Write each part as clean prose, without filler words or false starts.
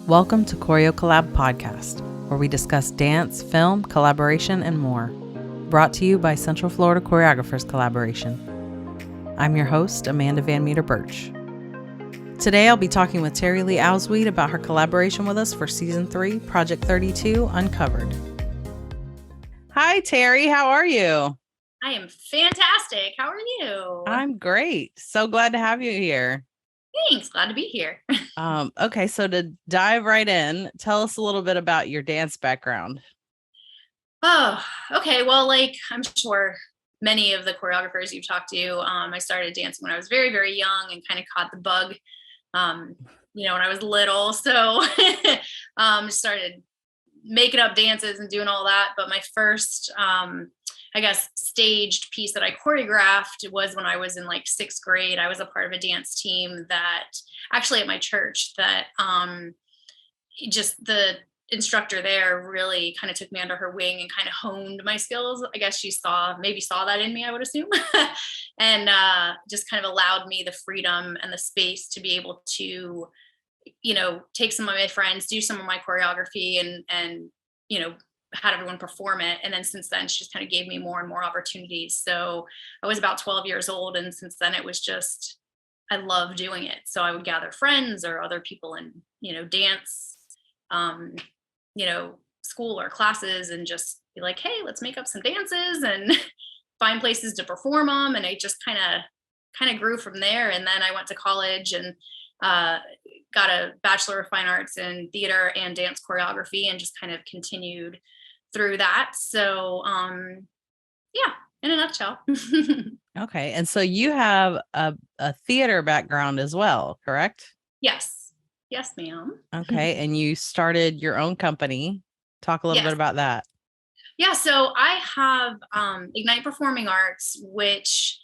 Welcome to ChoreoCollab Podcast, where we discuss dance, film, collaboration, and more. Brought to you by Central Florida Choreographers Collaboration. I'm your host, Amanda Van Meter Birch. Today I'll be talking with Teri Lea Ahlswede about her collaboration with us for Season 3, Project 32, Uncovered. Hi, Teri. How are you? I am fantastic. How are you? I'm great. So glad to have you here. Thanks. Glad to be here. Okay, so to dive right in, tell us a little bit about your dance background. Oh, okay. Well, like I'm sure many of the choreographers you've talked to, I started dancing when I was very, very young and kind of caught the bug, when I was little. So started making up dances and doing all that. But my first, staged piece that I choreographed was when I was in like sixth grade. I was a part of a dance team that actually at my church that just the instructor there really kind of took me under her wing and kind of honed my skills. I guess she saw that in me, I would assume, and just kind of allowed me the freedom and the space to be able to, take some of my friends, do some of my choreography and had everyone perform it. And then since then, she just kind of gave me more and more opportunities. So I was about 12 years old. And since then it was just, I love doing it. So I would gather friends or other people in, dance, school or classes and just be like, hey, let's make up some dances and find places to perform them. And it just kind of grew from there. And then I went to college and got a Bachelor of Fine Arts in theater and dance choreography and just kind of continued through that. So, in a nutshell. Okay. And so you have a theater background as well, correct? Yes. Yes, ma'am. Okay. And you started your own company. Talk a little bit about that. Yeah. So I have Ignite Performing Arts, which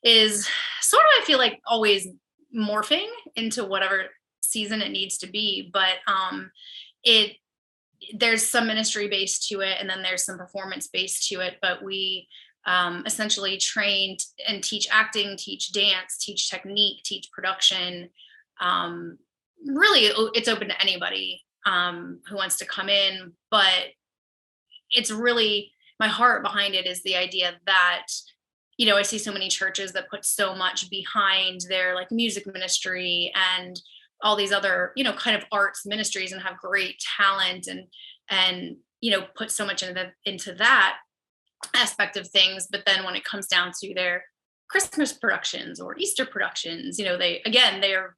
is sort of, I feel like, always morphing into whatever season it needs to be. But there's some ministry based to it, and then there's some performance based to it. But we essentially train and teach acting, teach dance, teach technique, teach production. Really, it's open to anybody who wants to come in. But it's really, my heart behind it is the idea that, I see so many churches that put so much behind their like music ministry and all these other, kind of arts ministries and have great talent and put so much into that aspect of things. But then when it comes down to their Christmas productions or Easter productions, they're,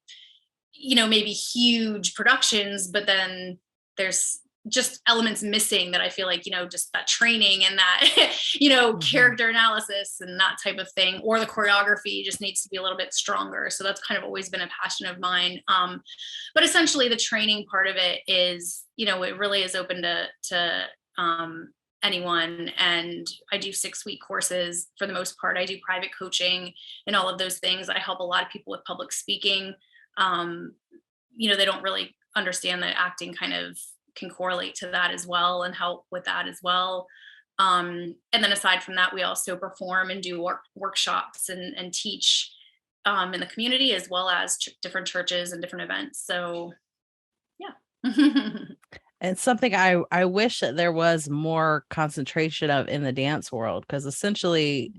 maybe huge productions, but then there's just elements missing that I feel like, just that training and that, character analysis and that type of thing, or the choreography just needs to be a little bit stronger. So that's kind of always been a passion of mine. But essentially the training part of it is, it really is open to anyone. And I do 6-week courses for the most part. I do private coaching and all of those things. I help a lot of people with public speaking. They don't really understand that acting kind of can correlate to that as well and help with that as well. And then aside from that, we also perform and do workshops and teach in the community as well as different churches and different events. So, yeah. It's something I wish that there was more concentration of in the dance world, because essentially,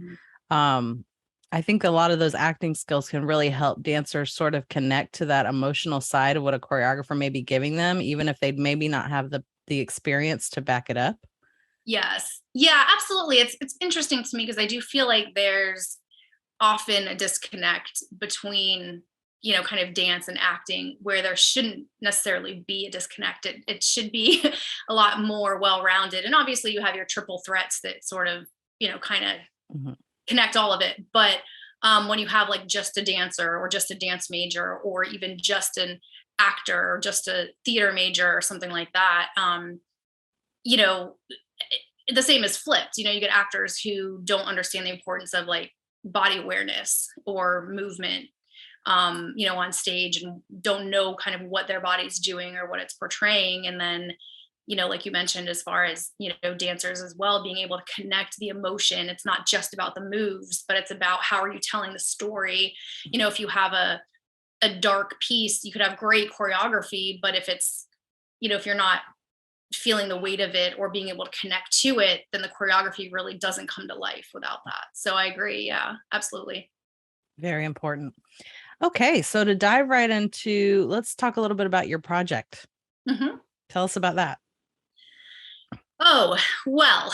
I think a lot of those acting skills can really help dancers sort of connect to that emotional side of what a choreographer may be giving them, even if they'd maybe not have the experience to back it up. Yes. Yeah, absolutely. It's interesting to me because I do feel like there's often a disconnect between, kind of dance and acting where there shouldn't necessarily be a disconnect. It should be a lot more well-rounded. And obviously you have your triple threats that sort of, kind of connect all of it. But when you have like just a dancer or just a dance major or even just an actor or just a theater major or something like that, the same is flipped. You get actors who don't understand the importance of like body awareness or movement, on stage and don't know kind of what their body's doing or what it's portraying. And then, like you mentioned, as far as, dancers as well, being able to connect the emotion. It's not just about the moves, but it's about how are you telling the story? If you have a dark piece, you could have great choreography, but if it's if you're not feeling the weight of it or being able to connect to it, then the choreography really doesn't come to life without that. So I agree. Yeah, absolutely. Very important. Okay, so to dive right into, let's talk a little bit about your project. Mm-hmm. Tell us about that. Oh, well,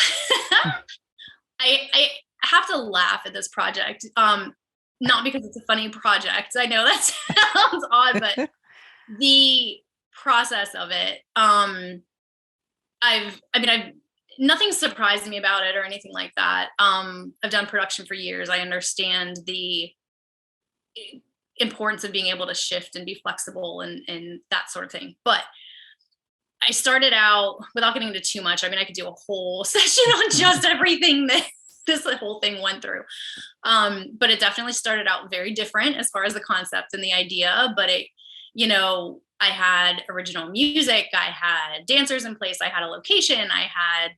I have to laugh at this project. Not because it's a funny project. I know that sounds odd, but the process of it, I've nothing surprised me about it or anything like that. I've done production for years. I understand the importance of being able to shift and be flexible and that sort of thing. But I started out, without getting into too much, I could do a whole session on just everything that this whole thing went through. But it definitely started out very different as far as the concept and the idea. But I had original music, I had dancers in place, I had a location, I had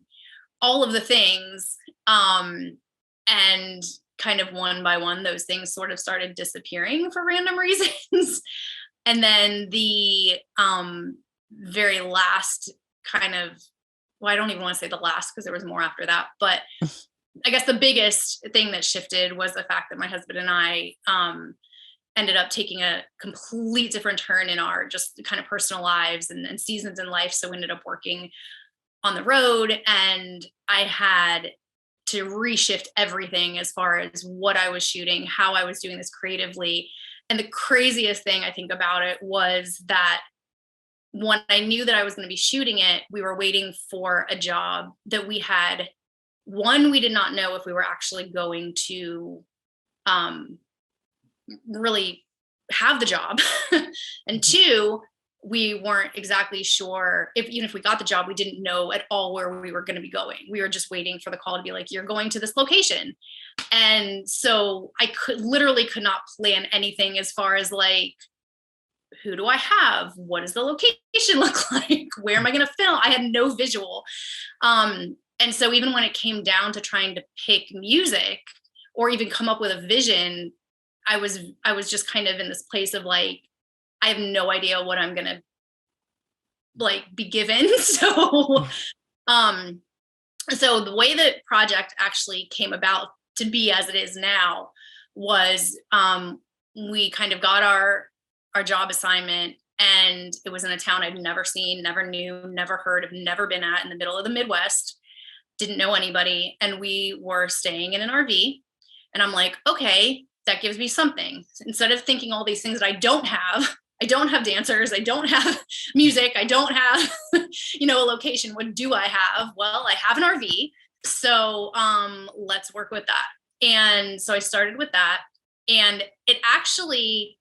all of the things. And kind of one by one, those things sort of started disappearing for random reasons. And then the very last kind of, well, I don't even want to say the last because there was more after that, but I guess the biggest thing that shifted was the fact that my husband and I ended up taking a complete different turn in our just kind of personal lives and seasons in life. So we ended up working on the road, and I had to reshift everything as far as what I was shooting, how I was doing this creatively. And the craziest thing I think about it was that when I knew that I was going to be shooting it, we were waiting for a job that we had. One, we did not know if we were actually going to really have the job. And two, we weren't exactly sure even if we got the job, we didn't know at all where we were going to be going. We were just waiting for the call to be like, you're going to this location. And so I could not plan anything as far as like, who do I have? What does the location look like? Where am I going to film? I had no visual. And so even when it came down to trying to pick music or even come up with a vision, I was just kind of in this place of like, I have no idea what I'm going to like be given. So, so the way that project actually came about to be as it is now was, we kind of got our job assignment, and it was in a town I'd never seen, never knew, never heard of, never been at, in the middle of the Midwest, didn't know anybody. And we were staying in an RV, and I'm like, okay, that gives me something. Instead of thinking all these things that I don't have dancers, I don't have music, I don't have, a location. What do I have? Well, I have an RV. So let's work with that. And so I started with that. And it actually,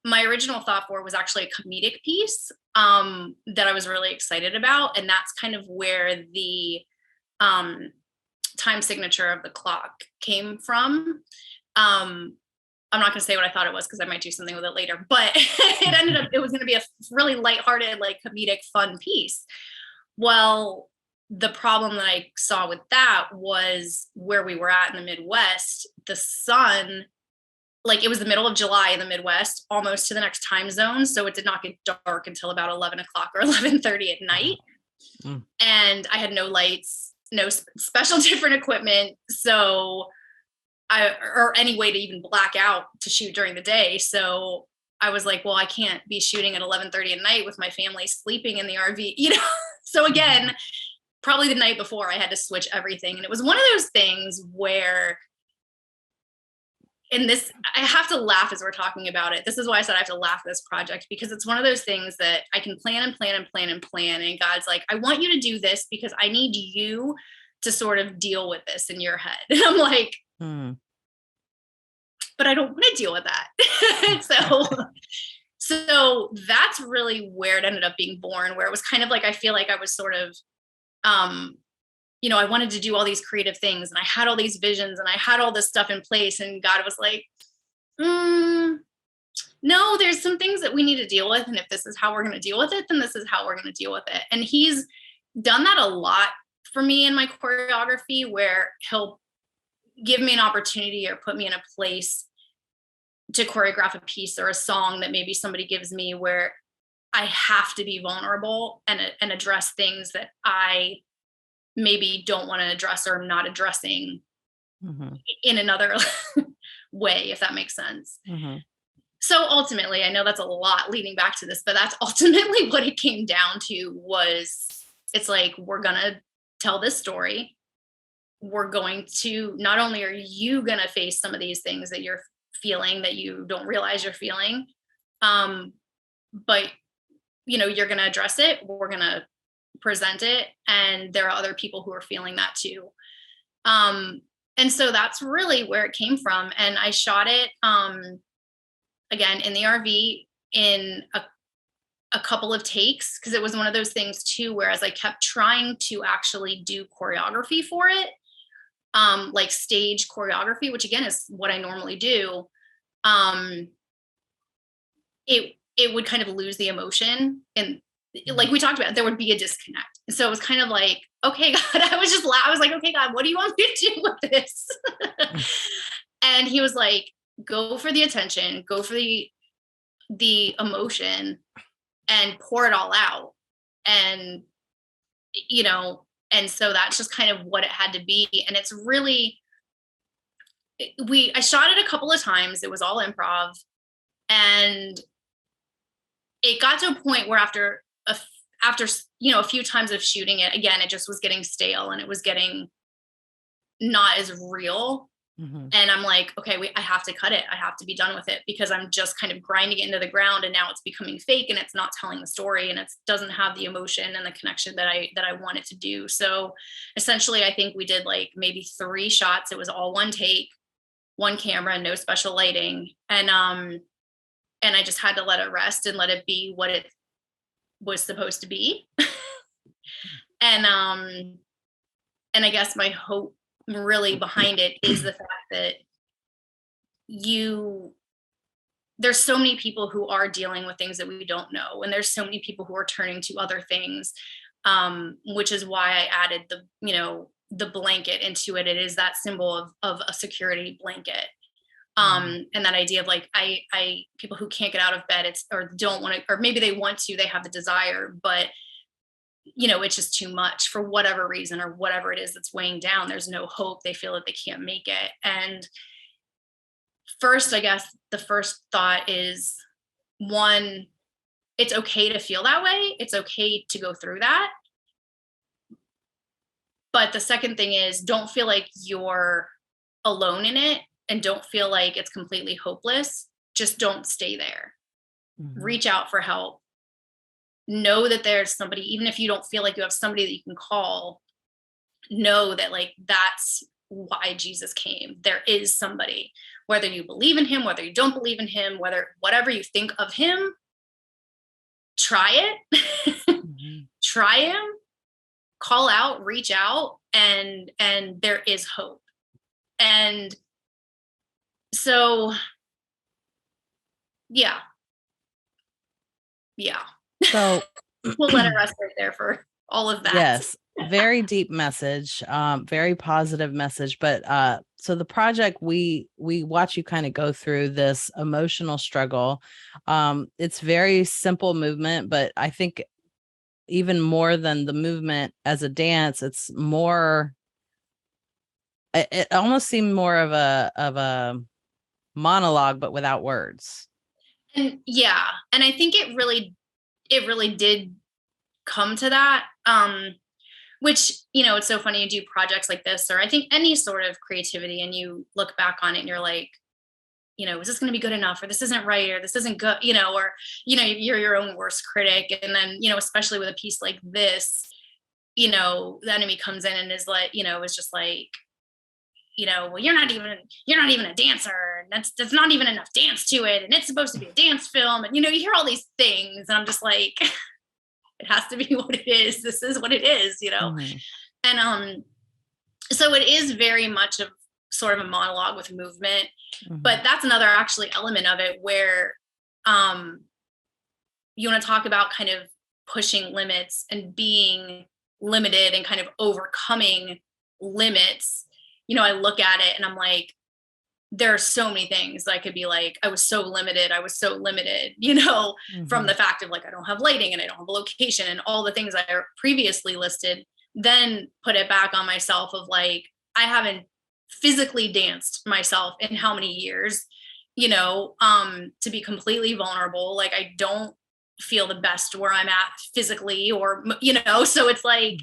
my original thought for it was actually a comedic piece that I was really excited about. And that's kind of where the time signature of the clock came from. I'm not going to say what I thought it was because I might do something with it later, but it was going to be a really lighthearted, like comedic, fun piece. Well, the problem that I saw with that was where we were at in the Midwest, the sun, like it was the middle of July in the Midwest, almost to the next time zone. So it did not get dark until about 11 o'clock or 11:30 at night. Mm. And I had no lights, no special different equipment. So or any way to even black out to shoot during the day. So I was like, well, I can't be shooting at 11:30 at night with my family sleeping in the RV, So again, probably the night before I had to switch everything. And it was one of those things where, I have to laugh as we're talking about it. This is why I said I have to laugh at this project, because it's one of those things that I can plan and plan and plan and plan. And God's like, I want you to do this because I need you to sort of deal with this in your head. And I'm like, but I don't want to deal with that. So that's really where it ended up being born, where it was kind of like, I feel like I was sort of, I wanted to do all these creative things and I had all these visions and I had all this stuff in place, and God was like, no, there's some things that we need to deal with. And if this is how we're going to deal with it, then this is how we're going to deal with it. And he's done that a lot for me in my choreography, where he'll give me an opportunity or put me in a place to choreograph a piece or a song that maybe somebody gives me, where I have to be vulnerable and address things that I maybe don't want to address or I'm not addressing in another way, if that makes sense. So ultimately, I know that's a lot leading back to this, but that's ultimately what it came down to was, it's like, we're going to tell this story. We're going to, not only are you going to face some of these things that you're feeling that you don't realize you're feeling, but you're going to address it. We're going to present it. And there are other people who are feeling that too. And so that's really where it came from. And I shot it, again, in the RV in a couple of takes, because it was one of those things too, whereas I kept trying to actually do choreography for it, like stage choreography, which again is what I normally do. It would kind of lose the emotion, and like we talked about, there would be a disconnect. And so it was kind of like, okay, God, I was like, okay, God, what do you want me to do with this? And he was like, go for the attention, go for the emotion, and pour it all out. And, and so that's just kind of what it had to be. And it's really, I shot it a couple of times. It was all improv. And it got to a point where after a few times of shooting it, again, it just was getting stale and it was getting not as real. And I'm like, okay, I have to cut it. I have to be done with it, because I'm just kind of grinding it into the ground, and now it's becoming fake and it's not telling the story, and it doesn't have the emotion and the connection that I want it to do. So essentially, I think we did like maybe 3 shots. It was all one take, one camera, no special lighting. And I just had to let it rest and let it be what it was supposed to be. And I guess my hope really behind it is the fact that there's so many people who are dealing with things that we don't know, and there's so many people who are turning to other things, which is why I added the blanket into it. It is that symbol of a security blanket. And that idea of like, I people who can't get out of bed, or don't want to, or maybe they want to, they have the desire, but it's just too much for whatever reason, or whatever it is that's weighing down. There's no hope. They feel that they can't make it. And first, I guess the first thought is, one, it's okay to feel that way. It's okay to go through that. But the second thing is, don't feel like you're alone in it, and don't feel like it's completely hopeless. Just don't stay there. Reach out for help. Know that there's somebody, even if you don't feel like you have somebody that you can call, know that like, that's why Jesus came. There is somebody, whether you believe in him, whether you don't believe in him, whatever you think of him, try it. Try him, call out, reach out, and there is hope. And so, yeah. So we'll let it rest right there for all of that. Yes. Very deep message, very positive message. But so the project, we watch you kind of go through this emotional struggle. It's very simple movement, but I think even more than the movement as a dance, it's more, it almost seemed more of a monologue, but without words. And yeah, and I think it really did come to that. Which, it's so funny, you do projects like this, or I think any sort of creativity, and you look back on it and you're like, is this going to be good enough, or this isn't right, or this isn't good, or, you're your own worst critic. And then, especially with a piece like this, the enemy comes in and is like, is just like, well, you're not even a dancer, and that's not even enough dance to it, and it's supposed to be a dance film. And, you hear all these things, and I'm just like, it has to be what it is. This is what it is, And so it is very much of sort of a monologue with movement. But that's another actually element of it where you want to talk about kind of pushing limits and being limited and kind of overcoming limits. I look at it and I'm like, there are so many things I could be like, I was so limited, from the fact of like, I don't have lighting and I don't have a location and all the things I previously listed, then put it back on myself of like, I haven't physically danced myself in how many years, to be completely vulnerable. Like I don't feel the best where I'm at physically or, so it's like,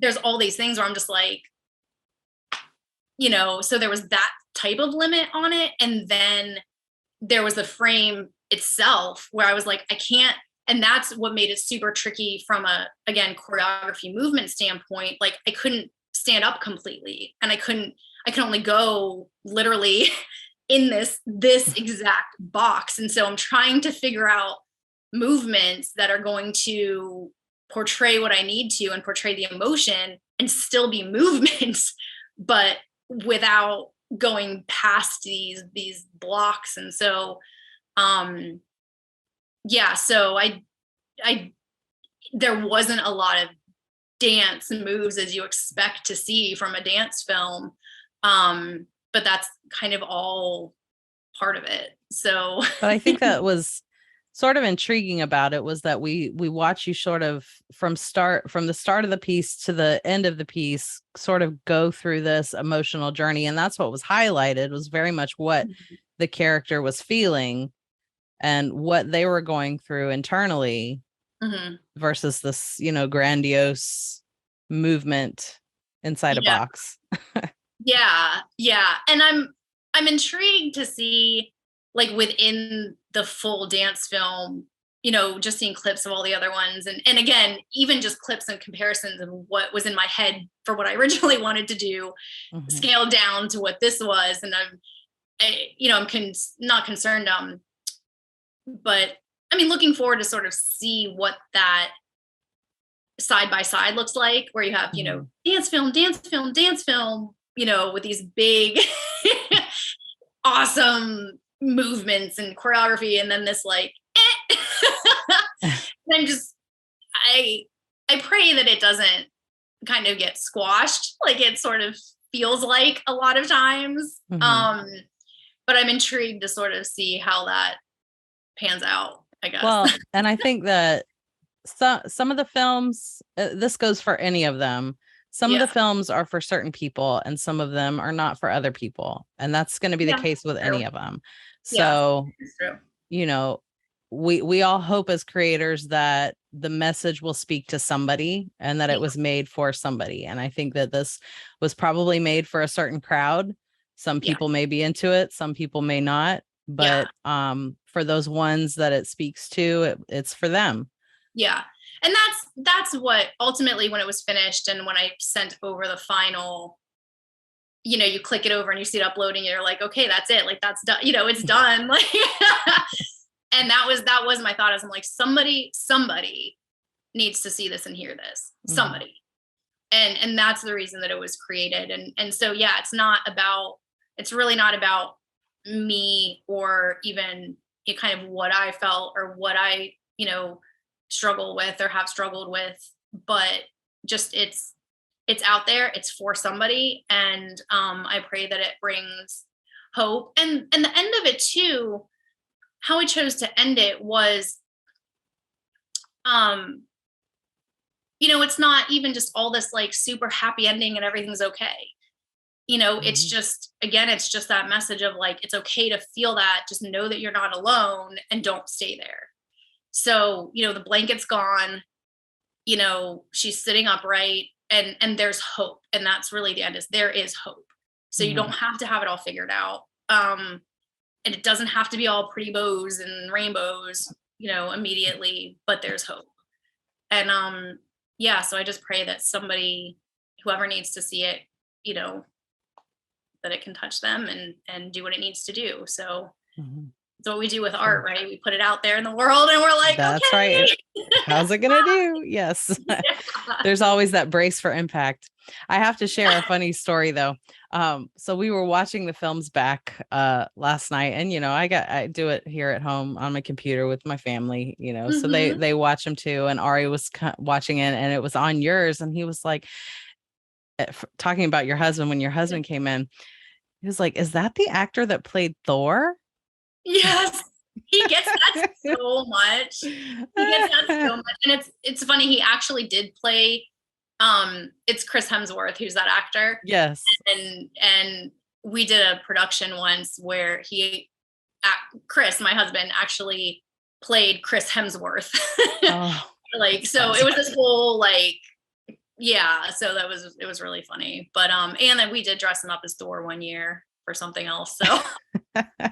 there's all these things where I'm just like, so there was that type of limit on it. And then there was the frame itself where I was like, I can't, and that's what made it super tricky from again, choreography movement standpoint. Like I couldn't stand up completely and I could only go literally in this exact box. And so I'm trying to figure out movements that are going to portray what I need to and portray the emotion and still be movements, but without going past these blocks. And so so I there wasn't a lot of dance moves as you expect to see from a dance film, but that's kind of all part of it. So but I think that was sort of intriguing about it was that we watch you sort of from the start of the piece to the end of the piece sort of go through this emotional journey, and that's what was highlighted was very much what the character was feeling and what they were going through internally versus this grandiose movement inside a box. yeah and I'm intrigued to see like within the full dance film, just seeing clips of all the other ones. And again, even just clips and comparisons of what was in my head for what I originally wanted to do, scaled down to what this was. And I'm not concerned. But I mean, looking forward to sort of see what that side by side looks like, where you have, dance film, with these big, awesome movements and choreography, and then this like I pray that it doesn't kind of get squashed like it sort of feels like a lot of times. But I'm intrigued to sort of see how that pans out, I guess. Well, and I think that some of the films, this goes for any of them, some of the films are for certain people and some of them are not for other people, and that's going to be the case with any of them. So, we all hope as creators that the message will speak to somebody and that it was made for somebody. And I think that this was probably made for a certain crowd. Some people may be into it, some people may not, but for those ones that it speaks to, it's for them. Yeah. And that's what ultimately, when it was finished and when I sent over the final, you click it over and you see it uploading, you're like, okay, that's it. Like that's done, it's done. Like, and that was my thought. I'm like, somebody needs to see this and hear this, somebody. And that's the reason that it was created. And so, it's really not about me or even kind of what I felt or what I, struggle with or have struggled with, but just it's out there, it's for somebody. And I pray that it brings hope. And the end of it too, how I chose to end it was, it's not even just all this like super happy ending and everything's okay. It's just, again, it's just that message of like, it's okay to feel that, just know that you're not alone and don't stay there. So, the blanket's gone, she's sitting upright and there's hope. And that's really the end, is there is hope. So you don't have to have it all figured out. And it doesn't have to be all pretty bows and rainbows, immediately, but there's hope. And so I just pray that somebody, whoever needs to see it, that it can touch them and do what it needs to do. So it's what we do with art, right? We put it out there in the world and we're like, that's okay. Right. How's it going to do? Yes. There's always that brace for impact. I have to share a funny story though. So we were watching the films back last night, and I do it here at home on my computer with my family, so they watch them too. And Ari was watching it and it was on yours, and he was like, talking about your husband when your husband came in, He was like, is that the actor that played Thor? Yes. He gets that so much. He gets that so much. And it's funny, he actually did play it's Chris Hemsworth who's that actor. Yes. And we did a production once where Chris, my husband, actually played Chris Hemsworth. Oh, like, so it was this whole like, yeah, so it was really funny. But and then we did dress him up as Thor one year for something else. So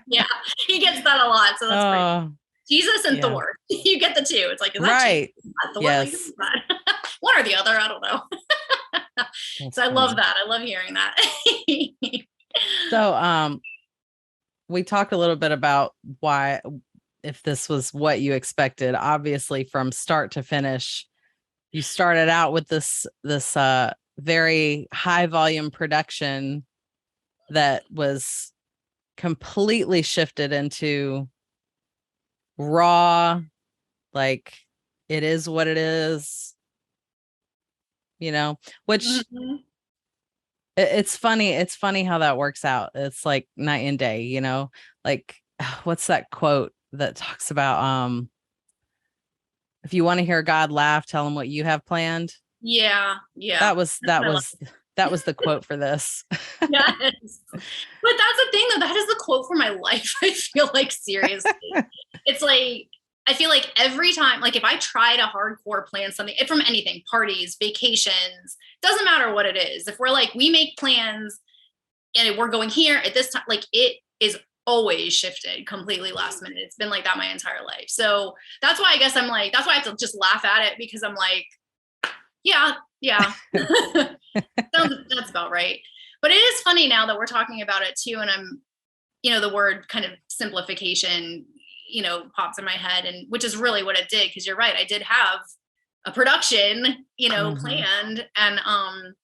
yeah, he gets that a lot. So that's great. Jesus and Thor. You get the two. It's like, is that right. Jesus? Is that Thor? Yes. Like, one or the other. I don't know. So I love that. I love hearing that. So we talked a little bit about why, if this was what you expected. Obviously, from start to finish, you started out with this very high volume production that was completely shifted into raw, like it is what it is, which it's funny how that works out. It's like night and day, like what's that quote that talks about if you want to hear God laugh, tell him what you have planned. Yeah. That was the quote for this. Yes. But that's the thing though, that is the quote for my life. I feel like, seriously. It's like, I feel like every time, like if I try to hardcore plan something from anything, parties, vacations, doesn't matter what it is. If we're like, we make plans and we're going here at this time, like it is always shifted completely last minute. It's been like that my entire life. So that's why I guess I'm like, that's why I have to just laugh at it, because I'm like, yeah. That's about right. But it is funny now that we're talking about it too. And I'm, the word kind of simplification, pops in my head, and which is really what it did. Cause you're right. I did have a production, planned, and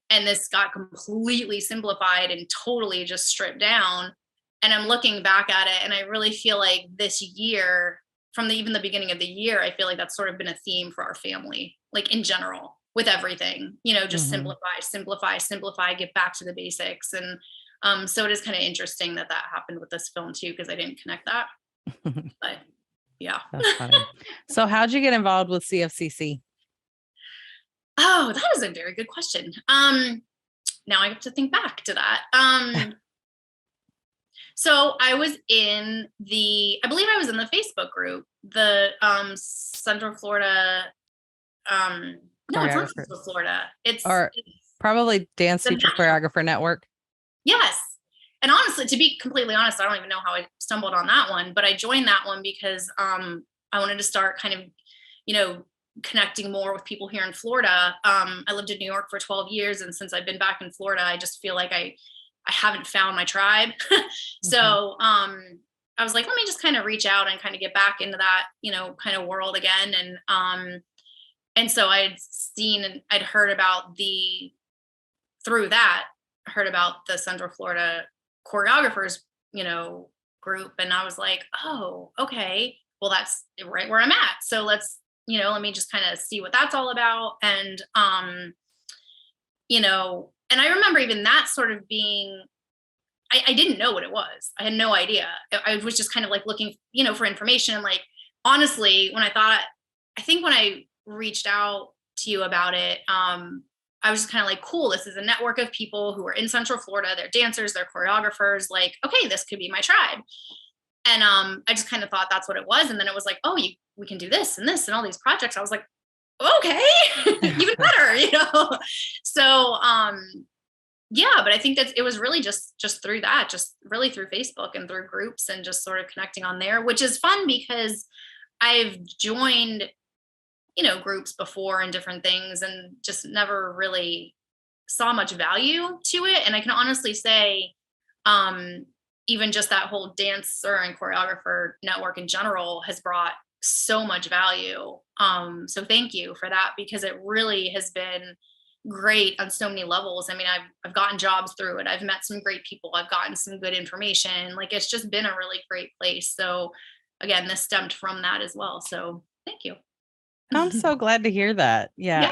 this got completely simplified and totally just stripped down. And I'm looking back at it, and I really feel like this year, from even the beginning of the year, I feel like that's sort of been a theme for our family, like in general, with everything, just simplify, get back to the basics. And so it is kind of interesting that happened with this film too, because I didn't connect that. But yeah. That's funny. So how'd you get involved with CFCC? Oh, that is a very good question. Now I have to think back to that. So I was I believe I was in the Facebook group, the Central Florida, no, it's not Central Florida. It's probably Dance Teacher Choreographer Network. Yes. And honestly, to be completely honest, I don't even know how I stumbled on that one, but I joined that one because I wanted to start kind of, connecting more with people here in Florida. I lived in New York for 12 years. And since I've been back in Florida, I just feel like I haven't found my tribe. So I was like, let me just kind of reach out and kind of get back into that, kind of world again. And so I'd seen and I'd heard about the Central Florida Choreographers, group. And I was like, oh, okay, well, that's right where I'm at. So let me just kind of see what that's all about. And, and I remember even that sort of being, I didn't know what it was. I had no idea. I was just kind of like looking, for information. And like, honestly, when I reached out to you about it, I was just kind of like, cool, this is a network of people who are in Central Florida. They're dancers, they're choreographers. Like, okay, this could be my tribe. And I just kind of thought that's what it was. And then it was like, oh, we can do this and this and all these projects. I was like, okay, even better, So, yeah, but I think that it was really just through that, just really through Facebook and through groups and just sort of connecting on there, which is fun because I've joined, groups before and different things and just never really saw much value to it. And I can honestly say, even just that whole dancer and choreographer network in general has brought so much value. So thank you for that, because it really has been great on so many levels. I mean, I've gotten jobs through it. I've met some great people. I've gotten some good information. Like, it's just been a really great place. So again, this stemmed from that as well. So thank you. I'm so glad to hear that. Yeah.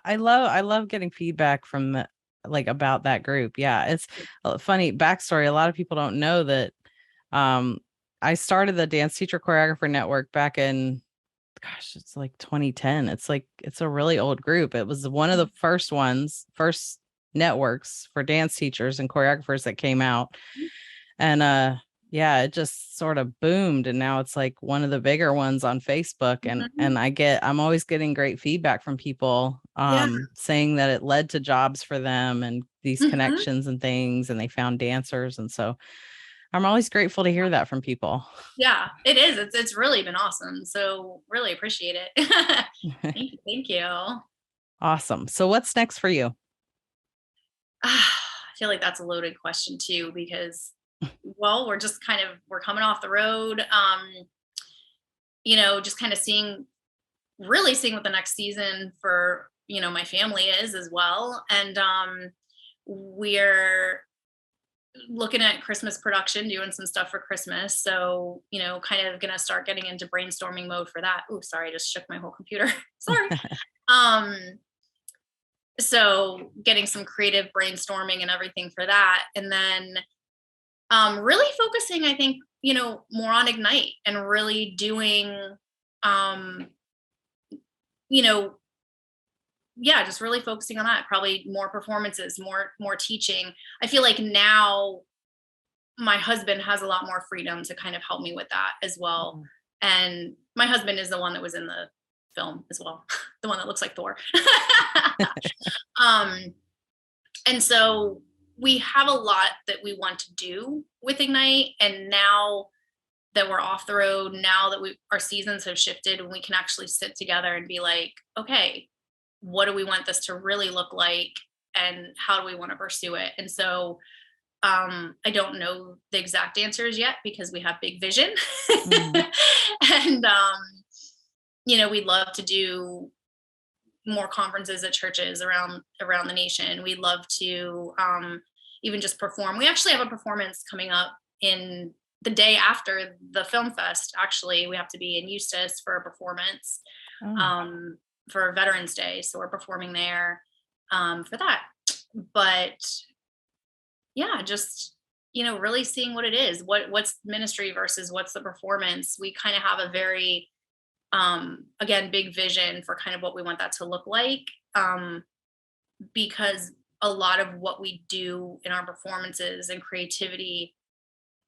I love getting feedback from like about that group. Yeah. It's a funny backstory. A lot of people don't know that I started the Dance Teacher Choreographer Network back in, gosh, it's like 2010. It's a really old group. It was one of the first networks for dance teachers and choreographers that came out. And yeah, it just sort of boomed, and now it's like one of the bigger ones on Facebook. And I'm always getting great feedback from people saying that it led to jobs for them and these connections and things, and they found dancers. And so I'm always grateful to hear that from people. Yeah, it is. It's really been awesome. So really appreciate it. Thank you. Awesome. So what's next for you? I feel like that's a loaded question too, because well, we're coming off the road. Just kind of really seeing what the next season for, my family is as well. And we're looking at Christmas production, doing some stuff for Christmas. So, kind of gonna start getting into brainstorming mode for that. Oh, sorry, I just shook my whole computer. Sorry. So getting some creative brainstorming and everything for that. And then really focusing, I think, more on Ignite and really doing, just really focusing on that. Probably more performances, more teaching. I feel like now my husband has a lot more freedom to kind of help me with that as well. And my husband is the one that was in the film as well, the one that looks like Thor. And so we have a lot that we want to do with Ignite. And now that we're off the road, now that our seasons have shifted, and we can actually sit together and be like, okay, what do we want this to really look like? And how do we want to pursue it? And so I don't know the exact answers yet, because we have big vision. And, we'd love to do more conferences at churches around the nation. We'd love to even just perform. We actually have a performance coming up in the day after the film fest. Actually, we have to be in Eustis for a performance for Veterans Day. So we're performing there for that. But yeah, just, really seeing what it is, what's ministry versus what's the performance. We kind of have a very, again, big vision for kind of what we want that to look like. Because a lot of what we do in our performances and creativity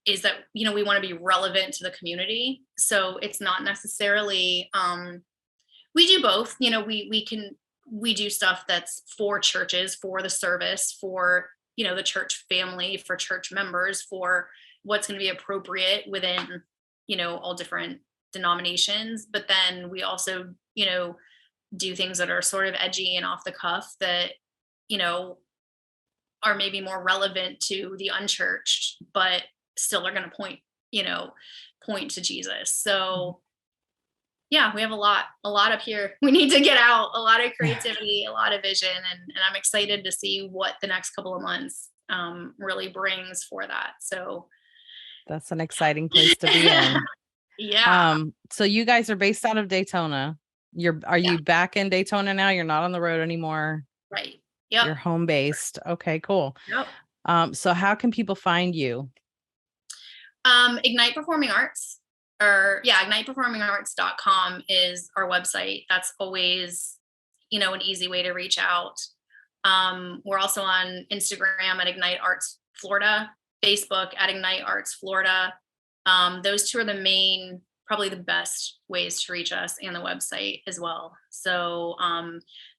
is that, we want to be relevant to the community. So it's not necessarily, we do both. We do stuff that's for churches, for the service, for, the church family, for church members, for what's going to be appropriate within, all different denominations. But then we also, do things that are sort of edgy and off the cuff that, are maybe more relevant to the unchurched, but still are going to point to Jesus. So yeah, we have a lot up here. We need to get out, a lot of creativity, a lot of vision. And I'm excited to see what the next couple of months really brings for that. So that's an exciting place to be in. Yeah. So you guys are based out of Daytona. Are you back in Daytona now? You're not on the road anymore. Right. Yep. You're home based. Okay, cool. Yep. So how can people find you? Ignite Performing Arts, igniteperformingarts.com is our website. That's always, an easy way to reach out. We're also on Instagram at Ignite Arts Florida, Facebook at Ignite Arts Florida. Those two are probably the best ways to reach us, and the website as well. So,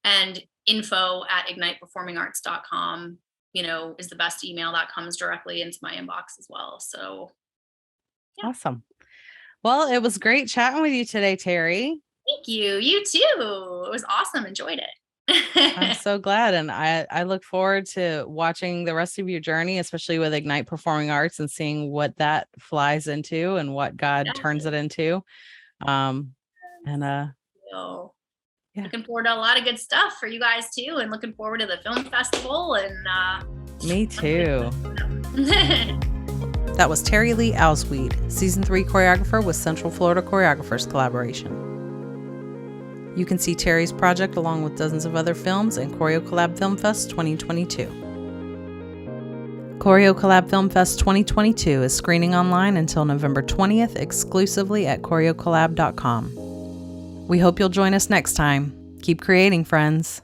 and info at igniteperformingarts.com, is the best email that comes directly into my inbox as well. So. Yeah. Awesome. Well, it was great chatting with you today, Teri. Thank you. You too. It was awesome. Enjoyed it. I'm so glad. And I look forward to watching the rest of your journey, especially with Ignite Performing Arts, and seeing what that flies into and what God turns it into. Looking forward to a lot of good stuff for you guys too. And looking forward to the film festival. And me too. That was Teri Lea Ahlswede, Season 3 choreographer with Central Florida Choreographers Collaboration. You can see Teri's project along with dozens of other films in ChoreoCollab Film Fest 2022. ChoreoCollab Film Fest 2022 is screening online until November 20th exclusively at ChoreoCollab.com. We hope you'll join us next time. Keep creating, friends.